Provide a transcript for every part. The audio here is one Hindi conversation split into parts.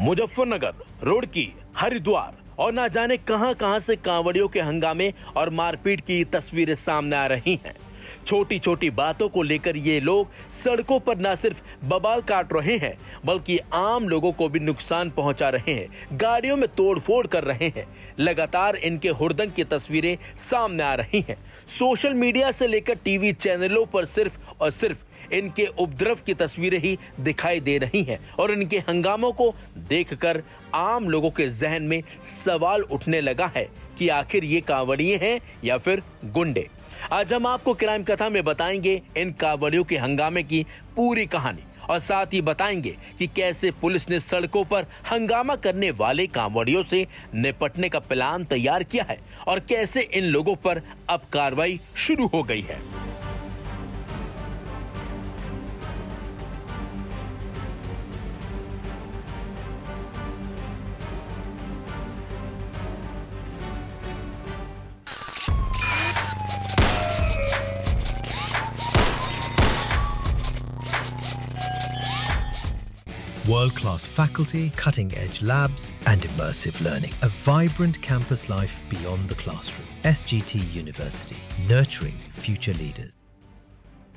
मुजफ्फरनगर, रुड़की, हरिद्वार और ना जाने कहां से कांवड़ियों के हंगामे और मारपीट की तस्वीरें सामने आ रही हैं। छोटी छोटी बातों को लेकर ये लोग सड़कों पर न सिर्फ बवाल काट रहे हैं बल्कि आम लोगों को भी नुकसान पहुंचा रहे हैं, गाड़ियों में तोड़फोड़ कर रहे हैं। लगातार इनके हुड़दंग की तस्वीरें सामने आ रही हैं। सोशल मीडिया से लेकर टीवी चैनलों पर सिर्फ और सिर्फ इनके उपद्रव की तस्वीरें ही दिखाई दे रही हैं और इनके हंगामों को देखकर आम लोगों के जहन में सवाल उठने लगा है कि आखिर ये कांवड़िए हैं या फिर गुंडे। आज हम आपको क्राइम कथा में बताएंगे इन कांवड़ियों के हंगामे की पूरी कहानी और साथ ही बताएंगे कि कैसे पुलिस ने सड़कों पर हंगामा करने वाले कांवड़ियों से निपटने का प्लान तैयार किया है और कैसे इन लोगों पर अब कार्रवाई शुरू हो गई है। World-class faculty, cutting-edge labs and immersive learning. A vibrant campus life beyond the classroom. SGT University, nurturing future leaders.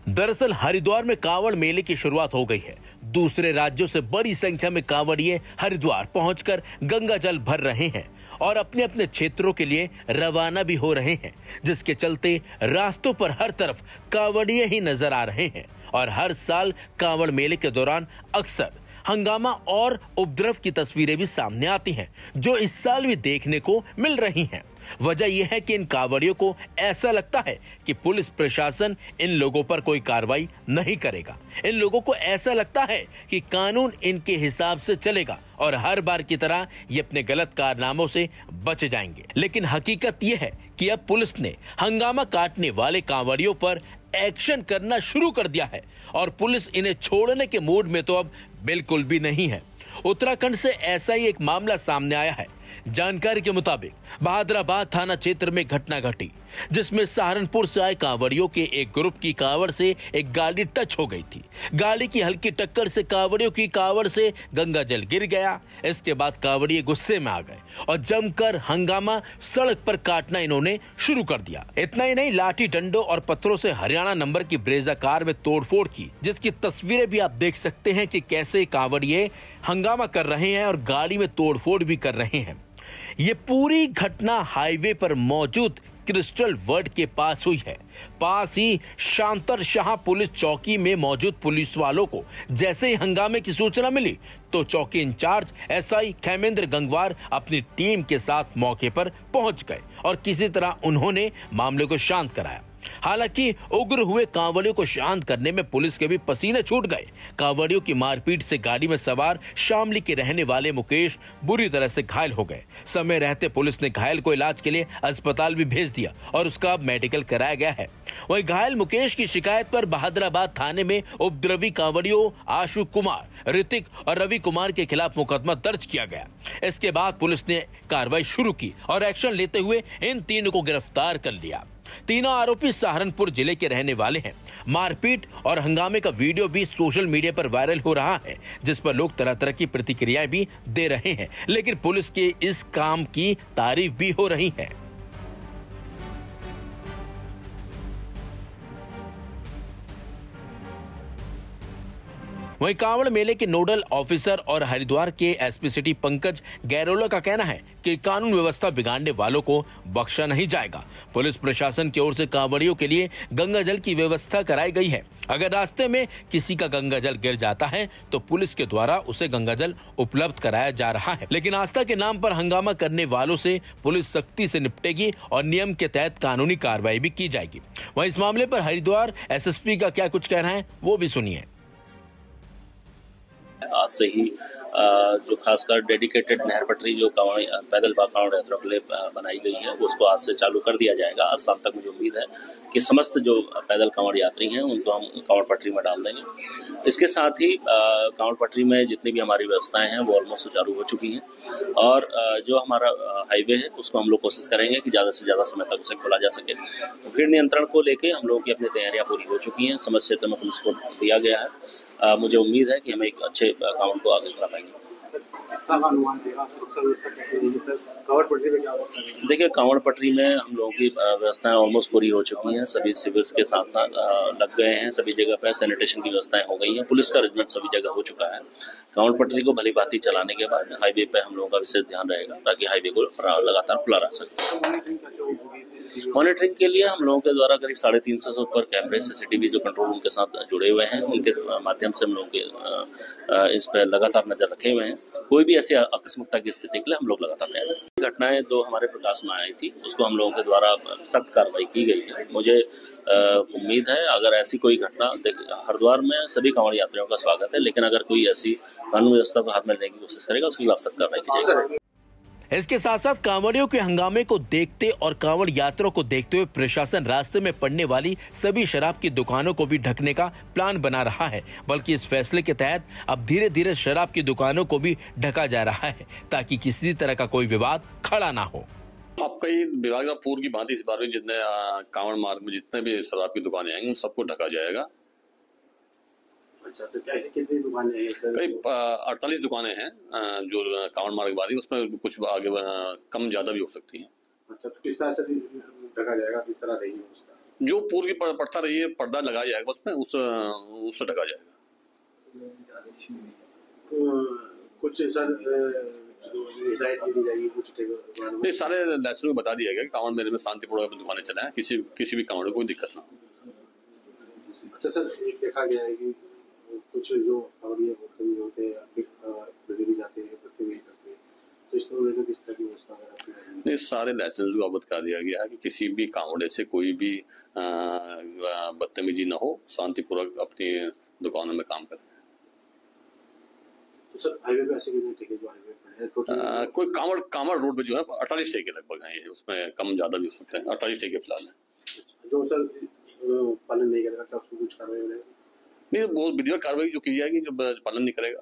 दरअसल हरिद्वार में कांवड़ मेले की शुरुआत हो गई है। दूसरे राज्यों से बड़ी संख्या में कांवड़िए हरिद्वार पहुंचकर गंगा जल भर रहे हैं और अपने अपने क्षेत्रों के लिए रवाना भी हो रहे हैं, जिसके चलते रास्तों पर हर तरफ कांवड़िए ही नजर आ रहे हैं। और हर साल कांवड़ मेले के दौरान अक्सर हंगामा और उपद्रव की तस्वीरें भी सामने आती हैं, जो इस साल भी देखने को मिल रही हैं। वजह यह है कि इन कांवड़ियों को ऐसा लगता है कि पुलिस प्रशासन इन लोगों पर कोई कार्रवाई नहीं करेगा। इन लोगों को ऐसा लगता है कि कानून इनके हिसाब से चलेगा और हर बार की तरह ये अपने गलत कारनामों से बच जाएंगे। लेकिन हकीकत यह है कि अब पुलिस ने हंगामा काटने वाले कांवड़ियों पर एक्शन करना शुरू कर दिया है और पुलिस इन्हें छोड़ने के मूड में तो अब बिल्कुल भी नहीं है। उत्तराखंड से ऐसा ही एक मामला सामने आया है। जानकारी के मुताबिक बहादुराबाद थाना क्षेत्र में घटना घटी, जिसमें सहारनपुर से आए कांवड़ियों के एक ग्रुप की कांवड़ से एक गाड़ी टच हो गई थी। गाड़ी की हल्की टक्कर से कांवड़ियों की कांवड़ से गंगा जल गिर गया। इसके बाद कांवड़िए गुस्से में आ गए और जमकर हंगामा सड़क पर काटना इन्होंने शुरू कर दिया। इतना ही नहीं, लाठी डंडों और पत्थरों से हरियाणा नंबर की ब्रेजा कार में तोड़फोड़ की, जिसकी तस्वीरें भी आप देख सकते हैं कि कैसे कांवड़िए हंगामा कर रहे हैं और गाड़ी में तोड़फोड़ भी कर रहे हैं। ये पूरी घटना हाईवे पर मौजूद क्रिस्टल वर्ल्ड के पास हुई है। पास ही शांतर शाह पुलिस चौकी में मौजूद पुलिस वालों को जैसे ही हंगामे की सूचना मिली तो चौकी इंचार्ज एसआई खेमेंद्र गंगवार अपनी टीम के साथ मौके पर पहुंच गए और किसी तरह उन्होंने मामले को शांत कराया। हालांकि उग्र हुए कांवड़ियों को शांत करने में पुलिस के भी पसीने छूट गए। कांवड़ियों की मारपीट से गाड़ी में सवार शामली के रहने वाले मुकेश बुरी तरह से घायल हो गए। समय रहते पुलिस ने घायल को इलाज के लिए अस्पताल भी भेज दिया और उसका अब मेडिकल कराया गया है। वहीं घायल मुकेश की शिकायत पर बहादुराबाद थाने में उपद्रवी कांवड़ियों आशु कुमार, ऋतिक और रवि कुमार के खिलाफ मुकदमा दर्ज किया गया। इसके बाद पुलिस ने कार्रवाई शुरू की और एक्शन लेते हुए इन तीनों को गिरफ्तार कर लिया। तीनों आरोपी सहारनपुर जिले के रहने वाले हैं। मारपीट और हंगामे का वीडियो भी सोशल मीडिया पर वायरल हो रहा है, जिस पर लोग तरह तरह की प्रतिक्रियाएं भी दे रहे हैं, लेकिन पुलिस के इस काम की तारीफ भी हो रही है। वहीं कांवड़ मेले के नोडल ऑफिसर और हरिद्वार के एसपी सिटी पंकज गैरोला का कहना है कि कानून व्यवस्था बिगाड़ने वालों को बख्शा नहीं जाएगा। पुलिस प्रशासन की ओर से कांवड़ियों के लिए गंगा जल की व्यवस्था कराई गई है। अगर रास्ते में किसी का गंगा जल गिर जाता है तो पुलिस के द्वारा उसे गंगा जल उपलब्ध कराया जा रहा है। लेकिन आस्था के नाम पर हंगामा करने वालों से पुलिस सख्ती से निपटेगी और नियम के तहत कानूनी कार्रवाई भी की जाएगी। वहीं इस मामले पर हरिद्वार एसएसपी का क्या कुछ कहना है वो भी सुनिए। आज से ही जो खासकर डेडिकेटेड नहर पटरी जो पैदल कांवड़ यात्रा के लिए बनाई गई है उसको आज से चालू कर दिया जाएगा। आज शाम तक मुझे उम्मीद है कि समस्त जो पैदल कांवड़ यात्री हैं उनको हम कांवड़ पटरी में डाल देंगे। इसके साथ ही कांवड़ पटरी में जितनी भी हमारी व्यवस्थाएं हैं वो ऑलमोस्ट सुचारू हो चुकी हैं और जो हमारा हाईवे है उसको हम लोग कोशिश करेंगे कि ज़्यादा से ज़्यादा समय तक उसे खोला जा सके। भीड़ नियंत्रण को लेकर हम लोगों की अपनी तैयारियाँ पूरी हो चुकी हैं। समस्त क्षेत्र में पुलिस को दिया गया है। मुझे उम्मीद है कि हम एक अच्छे कांवड़ को आगे बढ़ा पाएंगे। व्यवस्था का अनुमान देगा, सुरक्षा व्यवस्था कैसी रहेगी सर? कांवड़ पटरी में क्या अवस्था रहेगी? देखिए, कांवड़ पटरी में हम लोगों की व्यवस्थाएं ऑलमोस्ट पूरी हो चुकी हैं। सभी सिविल्स के साथ साथ लग गए हैं। सभी जगह पर सैनिटेशन की व्यवस्थाएं हो गई हैं। पुलिस का अरेंजमेंट सभी जगह हो चुका है। कांवड़ पटरी को भली भांति चलाने के बाद हाईवे पे हम लोगों का विशेष ध्यान रहेगा ताकि हाईवे को लगातार खुला रह सके। मॉनिटरिंग के लिए हम लोगों के द्वारा करीब 350 से ऊपर कैमरे CCTV जो कंट्रोल रूम के साथ जुड़े हुए हैं, उनके माध्यम से हम लोग इस पर लगातार नजर रखे हुए हैं। कोई भी ऐसी आकस्मिकता की स्थिति के लिए हम लोग लगातार तैयार हैं। घटनाएं जो हमारे प्रकाश में आई थी उसको हम लोगों के द्वारा सख्त कार्रवाई की गई है। मुझे उम्मीद है अगर ऐसी कोई घटना, हरिद्वार में सभी कांवड़ यात्रियों का स्वागत है, लेकिन अगर कोई ऐसी कानून व्यवस्था को हाथ में लेने की कोशिश करेगा उसके खिलाफ सख्त कार्रवाई की जाएगी। इसके साथ साथ कांवड़ियों के हंगामे को देखते और कांवड़ यात्रियों को देखते हुए प्रशासन रास्ते में पड़ने वाली सभी शराब की दुकानों को भी ढकने का प्लान बना रहा है। बल्कि इस फैसले के तहत अब धीरे धीरे शराब की दुकानों को भी ढका जा रहा है ताकि किसी तरह का कोई विवाद खड़ा ना हो। आपका ये विभाग का पूर्व की भांति इस बार में जितने कांवड़ मार्ग में जितने भी शराब की दुकानें आएंगी उन सबको ढका जाएगा। अच्छा, कितनी दुकानें हैं सर? करीब 48 दुकानें हैं जो कांवड़ मार्ग वाली, उसमें कुछ आगे कम ज्यादा भी हो सकती हैं। अच्छा, तो किस तरह से ढका जाएगा, किस तरह रहेगी उसका? जो पूर्व की पड़ता रही है पर्दा लगाया जाएगा उसमें, उससे ढका जाएगा। कुछ सर हिदायत दी जाएगी कुछ? नहीं, सारे लाइसेंस को बता दिया गया कि कांवड़ मेले में शांतिपूर्वक दुकानें चलाएं, किसी भी कांवड़ को कोई दिक्कत ना हो। अच्छा सर, एक देखा गया है कि कुछ जो कांवड़िया होते हैं भी जाते हैं, तो इस तरह में किस तरह की व्यवस्था है? नहीं, सारे लाइसेंस को अवगत कर दिया गया है कि किसी भी कांवड़े से कोई भी बदतमीजी न हो, शांतिपूर्वक अपनी दुकानों में काम करें। तो सर हाईवे पे ऐसे कितने ठेके जो हाईवे पे है? कोई कांवड़ रोड पे जो है 48 ठेके लगभग हैं, उसमें कम ज्यादा भी हो सकते हैं। 48 ठेके फिलहाल है। जो सर पालन नहीं करेगा क्या उसको कुछ कार्रवाई होगी? नहीं, बहुत विधिवत कार्रवाई जो की जाएगी जो पालन नहीं करेगा।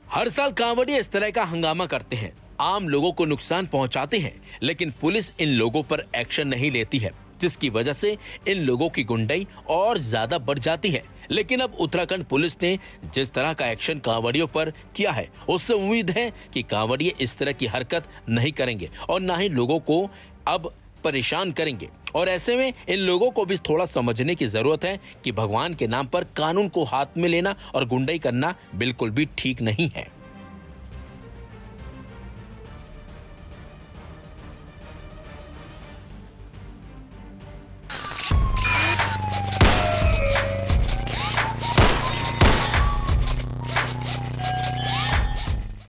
हर साल कांवड़िया इस तरह का हंगामा करते हैं, आम लोगों को नुकसान पहुंचाते हैं, लेकिन पुलिस इन लोगों पर एक्शन नहीं लेती है, जिसकी वजह से इन लोगों की गुंडाई और ज्यादा बढ़ जाती है। लेकिन अब उत्तराखंड पुलिस ने जिस तरह का एक्शन कांवड़ियों पर किया है, उससे उम्मीद है कि कांवड़िये इस तरह की हरकत नहीं करेंगे और ना ही लोगों को अब परेशान करेंगे। और ऐसे में इन लोगों को भी थोड़ा समझने की जरूरत है कि भगवान के नाम पर कानून को हाथ में लेना और गुंडाई करना बिल्कुल भी ठीक नहीं है।